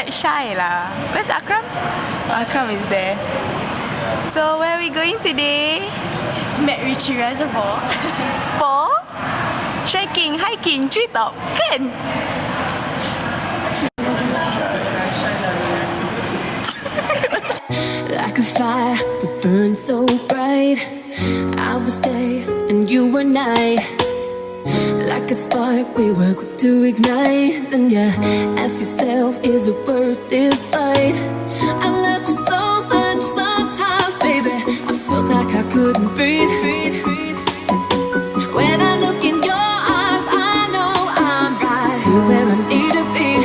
That's Shy lah. Where's Akram? Akram is there. So where are we going today? MacRitchie Reservoir. For trekking, hiking, treetop, kan? Like a fire, we burn so bright. I was day and you were night. Like a spark, we were quick to ignite. Then you ask yourself, is it worth this fight? I love you so much sometimes, baby, I felt like I couldn't breathe. When I look in your eyes, I know I'm right here where I need to be.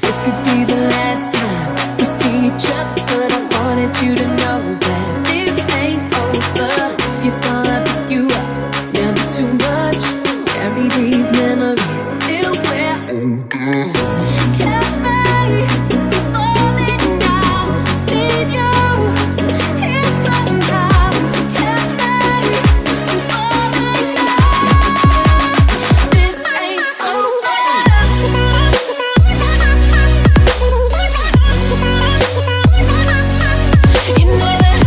This could be the last time we see each other, but I wanted you to know that this ain't over. If you fall, I'll pick you up, never too much. Carry these memories till we're older. Catch me falling now, need you here somehow. Catch me falling now. This ain't over. You know that. You know that.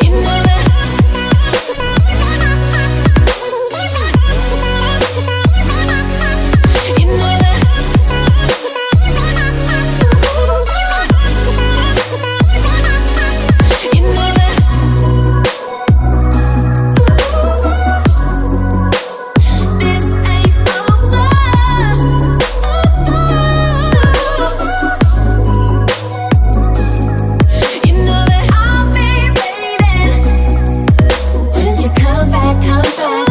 You know that. You know that. This ain't over. You know that I'll be waiting when you come back, come back.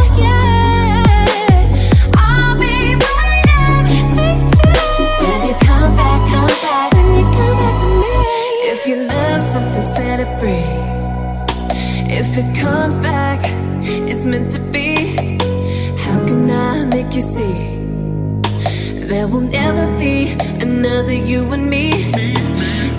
I'll be waiting when you come back, come back. When you come back to me. If you love something, set it free. If it comes back, it's meant to be. How can I make you see? There will never be another you and me.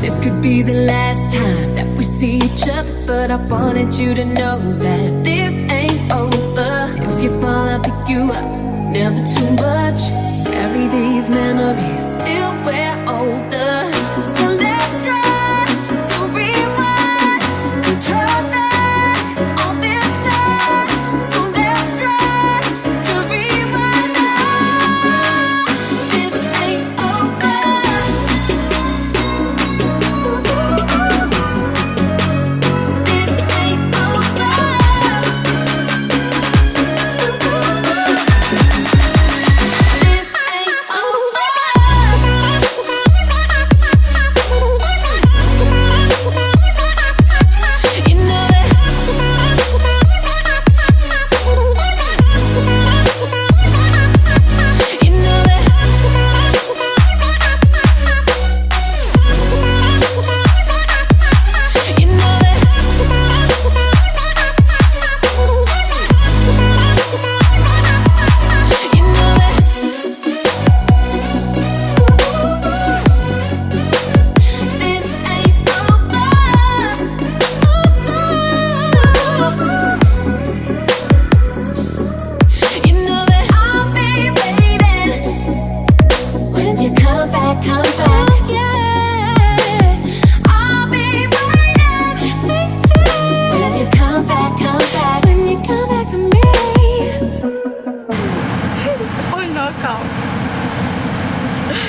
This could be the last time that we see each other, but I wanted you to know that this ain't over. If you fall, I'll pick you up, never too much. Carry these memories till we're older. So let's try to rewind and turn back on this time. So let's try to rewind now. This ain't over. This ain't over. This ain't over. You know that. You know that. You know that. You know that. This ain't over. You know that I'll be waiting when you come back, come back. I'll be waiting when you come back, come back. When you come back to me. Oh no, kau.